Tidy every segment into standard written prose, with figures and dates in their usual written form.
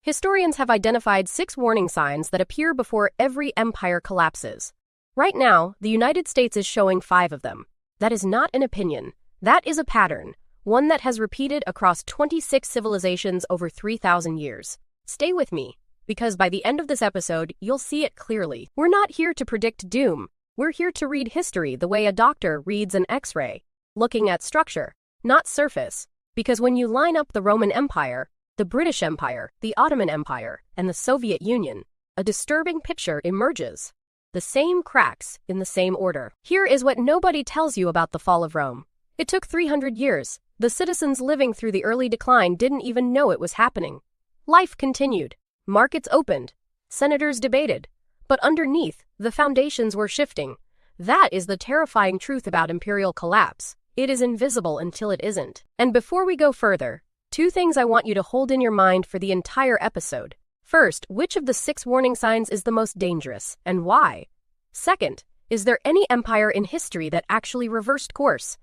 Historians have identified 6 warning signs that appear before every empire collapses. Right now, the United States is showing 5 of them. That is not an opinion. That is a pattern, one that has repeated across 26 civilizations over 3,000 years. Stay with me, because by the end of this episode, you'll see it clearly. We're not here to predict doom. We're here to read history the way a doctor reads an X-ray, looking at structure, not surface. Because when you line up the Roman Empire, the British Empire, the Ottoman Empire, and the Soviet Union, a disturbing picture emerges. The same cracks in the same order. Here is what nobody tells you about the fall of Rome. It took 300 years. The citizens living through the early decline didn't even know it was happening. Life continued. Markets opened. Senators debated. But underneath, the foundations were shifting. That is the terrifying truth about imperial collapse. It is invisible until it isn't. And before we go further, 2 things I want you to hold in your mind for the entire episode. First, which of the 6 warning signs is the most dangerous, and why? Second, is there any empire in history that actually reversed course?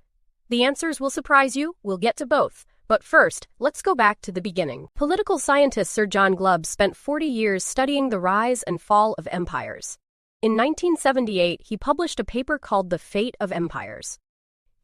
The answers will surprise you. We'll get to both. But first, let's go back to the beginning. Political scientist Sir John Glubb spent 40 years studying the rise and fall of empires. In 1978, he published a paper called The Fate of Empires.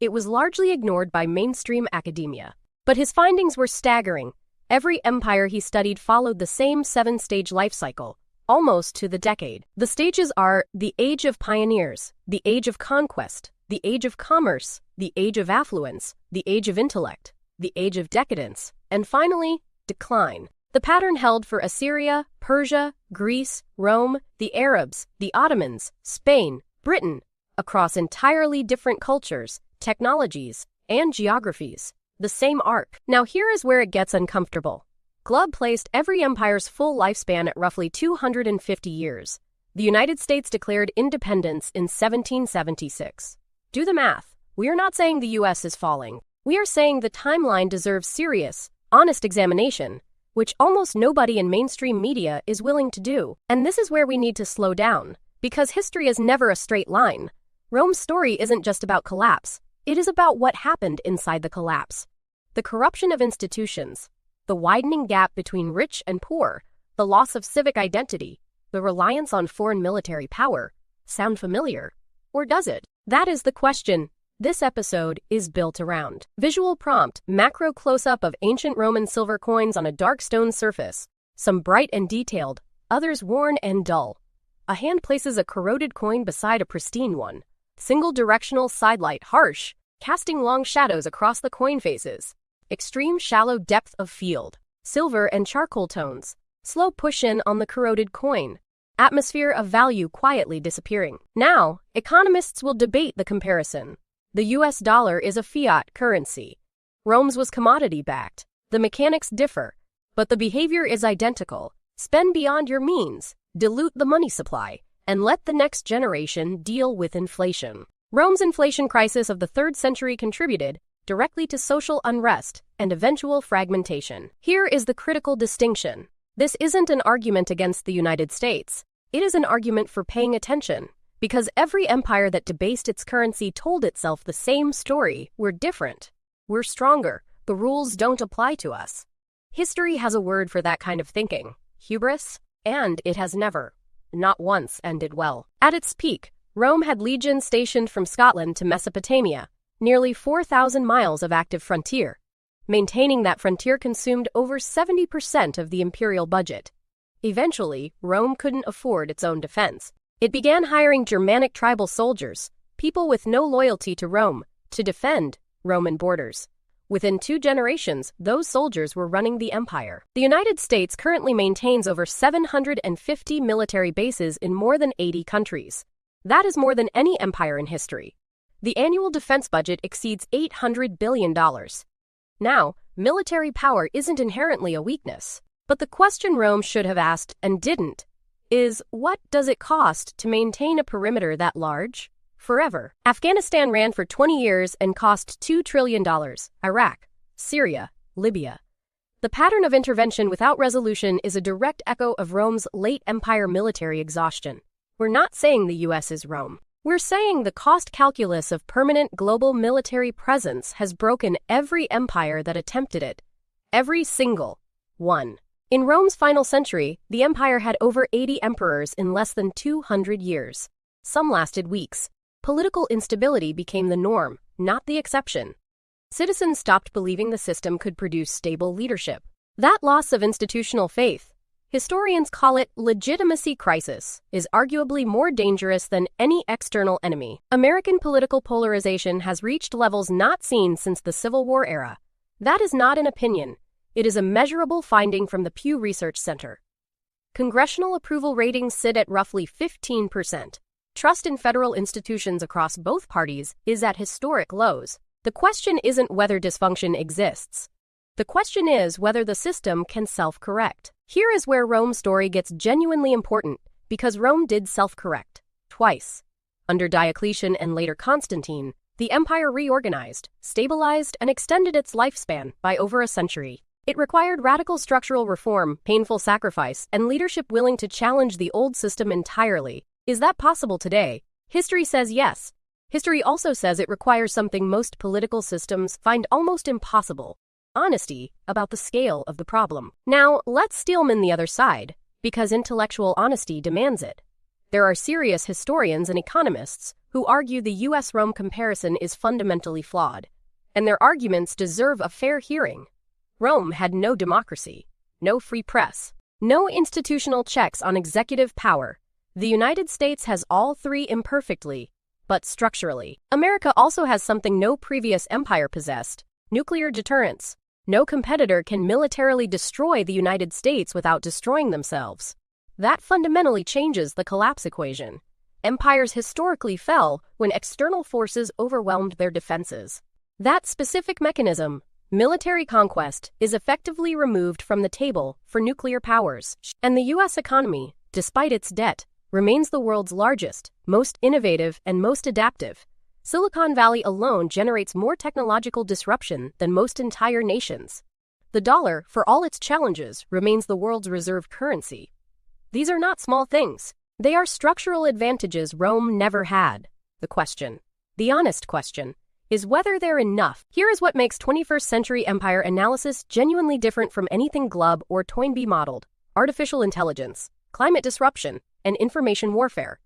It was largely ignored by mainstream academia. But his findings were staggering. Every empire he studied followed the same 7-stage life cycle, almost to the decade. The stages are the Age of Pioneers, the Age of Conquest, the Age of Commerce, the Age of Affluence, the Age of Intellect, the Age of Decadence, and finally, decline. The pattern held for Assyria, Persia, Greece, Rome, the Arabs, the Ottomans, Spain, Britain, across entirely different cultures, technologies, and geographies. The same arc. Now here is where it gets uncomfortable. Glubb placed every empire's full lifespan at roughly 250 years. The United States declared independence in 1776. Do the math. We are not saying the US is falling. We are saying the timeline deserves serious, honest examination, which almost nobody in mainstream media is willing to do. And this is where we need to slow down, because history is never a straight line. Rome's story isn't just about collapse. It is about what happened inside the collapse. The corruption of institutions, the widening gap between rich and poor, the loss of civic identity, the reliance on foreign military power. Sound familiar? Or does it? That is the question this episode is built around. Visual prompt: macro close-up of ancient Roman silver coins on a dark stone surface. Some bright and detailed, others worn and dull. A hand places a corroded coin beside a pristine one. Single directional sidelight, harsh, casting long shadows across the coin faces. Extreme shallow depth of field. Silver and charcoal tones. Slow push-in on the corroded coin. Atmosphere of value quietly disappearing. Now, economists will debate the comparison. The US dollar is a fiat currency. Rome's was commodity-backed. The mechanics differ, but the behavior is identical. Spend beyond your means, dilute the money supply, and let the next generation deal with inflation. Rome's inflation crisis of the 3rd century contributed directly to social unrest and eventual fragmentation. Here is the critical distinction. This isn't an argument against the United States. It is an argument for paying attention, because every empire that debased its currency told itself the same story. We're different. We're stronger. The rules don't apply to us. History has a word for that kind of thinking: hubris, and it has never, not once, ended well. At its peak, Rome had legions stationed from Scotland to Mesopotamia, nearly 4,000 miles of active frontier. Maintaining that frontier consumed over 70% of the imperial budget. Eventually, Rome couldn't afford its own defense. It began hiring Germanic tribal soldiers, people with no loyalty to Rome, to defend Roman borders. Within 2 generations, those soldiers were running the empire. The United States currently maintains over 750 military bases in more than 80 countries. That is more than any empire in history. The annual defense budget exceeds $800 billion. Now, military power isn't inherently a weakness. But the question Rome should have asked, and didn't, is what does it cost to maintain a perimeter that large? Forever. Afghanistan ran for 20 years and cost $2 trillion. Iraq, Syria, Libya. The pattern of intervention without resolution is a direct echo of Rome's late empire military exhaustion. We're not saying the US is Rome. We're saying the cost calculus of permanent global military presence has broken every empire that attempted it. Every single one. In Rome's final century, the empire had over 80 emperors in less than 200 years. Some lasted weeks. Political instability became the norm, not the exception. Citizens stopped believing the system could produce stable leadership. That loss of institutional faith, historians call it legitimacy crisis, is arguably more dangerous than any external enemy. American political polarization has reached levels not seen since the Civil War era. That is not an opinion. It is a measurable finding from the Pew Research Center. Congressional approval ratings sit at roughly 15%. Trust in federal institutions across both parties is at historic lows. The question isn't whether dysfunction exists. The question is whether the system can self-correct. Here is where Rome's story gets genuinely important, because Rome did self-correct. Twice. Under Diocletian and later Constantine, the empire reorganized, stabilized, and extended its lifespan by over a century. It required radical structural reform, painful sacrifice, and leadership willing to challenge the old system entirely. Is that possible today? History says yes. History also says it requires something most political systems find almost impossible: honesty about the scale of the problem. Now, let's steelman the other side, because intellectual honesty demands it. There are serious historians and economists who argue the US-Rome comparison is fundamentally flawed, and their arguments deserve a fair hearing. Rome had no democracy, no free press, no institutional checks on executive power. The United States has all three imperfectly, but structurally. America also has something no previous empire possessed: nuclear deterrence. No competitor can militarily destroy the United States without destroying themselves. That fundamentally changes the collapse equation. Empires historically fell when external forces overwhelmed their defenses. That specific mechanism, military conquest, is effectively removed from the table for nuclear powers. And the U.S. economy, despite its debt, remains the world's largest, most innovative, and most adaptive. Silicon Valley alone generates more technological disruption than most entire nations. The dollar, for all its challenges, remains the world's reserve currency. These are not small things. They are structural advantages Rome never had. The honest question, is whether they're enough. Here is what makes 21st century empire analysis genuinely different from anything Glubb or Toynbee modeled: artificial intelligence, climate disruption, and information warfare.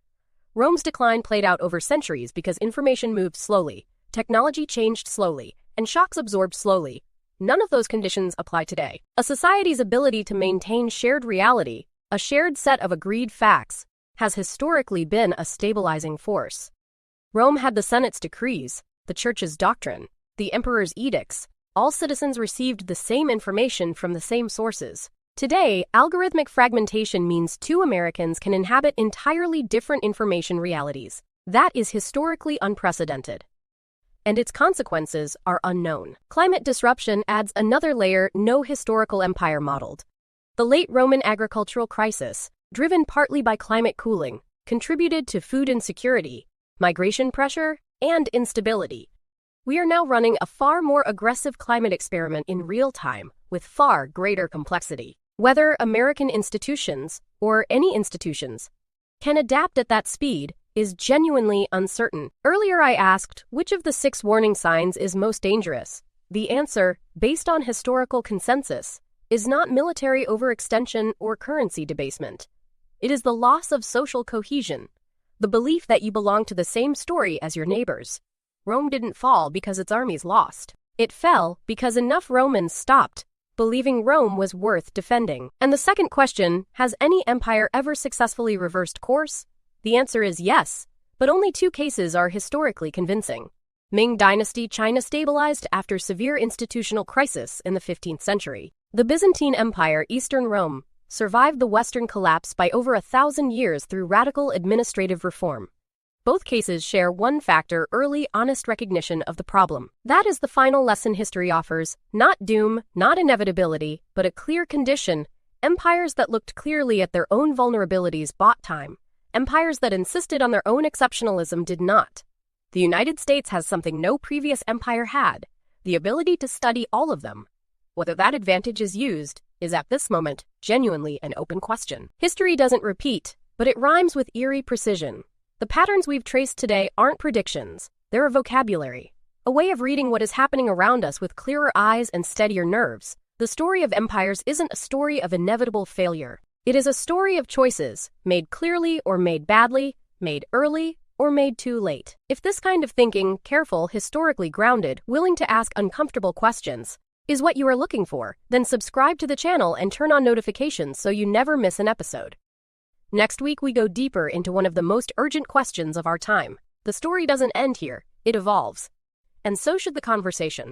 Rome's decline played out over centuries because information moved slowly, technology changed slowly, and shocks absorbed slowly. None of those conditions apply today. A society's ability to maintain shared reality, a shared set of agreed facts, has historically been a stabilizing force. Rome had the Senate's decrees, the Church's doctrine, the emperor's edicts. All citizens received the same information from the same sources. Today, algorithmic fragmentation means two Americans can inhabit entirely different information realities. That is historically unprecedented. And its consequences are unknown. Climate disruption adds another layer no historical empire modeled. The late Roman agricultural crisis, driven partly by climate cooling, contributed to food insecurity, migration pressure, and instability. We are now running a far more aggressive climate experiment in real time, with far greater complexity. Whether American institutions, or any institutions, can adapt at that speed is genuinely uncertain. Earlier I asked which of the 6 warning signs is most dangerous. The answer, based on historical consensus, is not military overextension or currency debasement. It is the loss of social cohesion, the belief that you belong to the same story as your neighbors. Rome didn't fall because its armies lost. It fell because enough Romans stopped believing Rome was worth defending. And the second question, has any empire ever successfully reversed course? The answer is yes, but only 2 cases are historically convincing. Ming Dynasty China stabilized after severe institutional crisis in the 15th century. The Byzantine Empire, Eastern Rome, survived the Western collapse by over 1,000 years through radical administrative reform. Both cases share one factor: early, honest recognition of the problem. That is the final lesson history offers: not doom, not inevitability, but a clear condition. Empires that looked clearly at their own vulnerabilities bought time. Empires that insisted on their own exceptionalism did not. The United States has something no previous empire had: the ability to study all of them. Whether that advantage is used is at this moment genuinely an open question. History doesn't repeat, but it rhymes with eerie precision. The patterns we've traced today aren't predictions, they're a vocabulary, a way of reading what is happening around us with clearer eyes and steadier nerves. The story of empires isn't a story of inevitable failure. It is a story of choices, made clearly or made badly, made early or made too late. If this kind of thinking, careful, historically grounded, willing to ask uncomfortable questions, is what you are looking for, then subscribe to the channel and turn on notifications so you never miss an episode. Next week we go deeper into one of the most urgent questions of our time. The story doesn't end here, it evolves. And so should the conversation.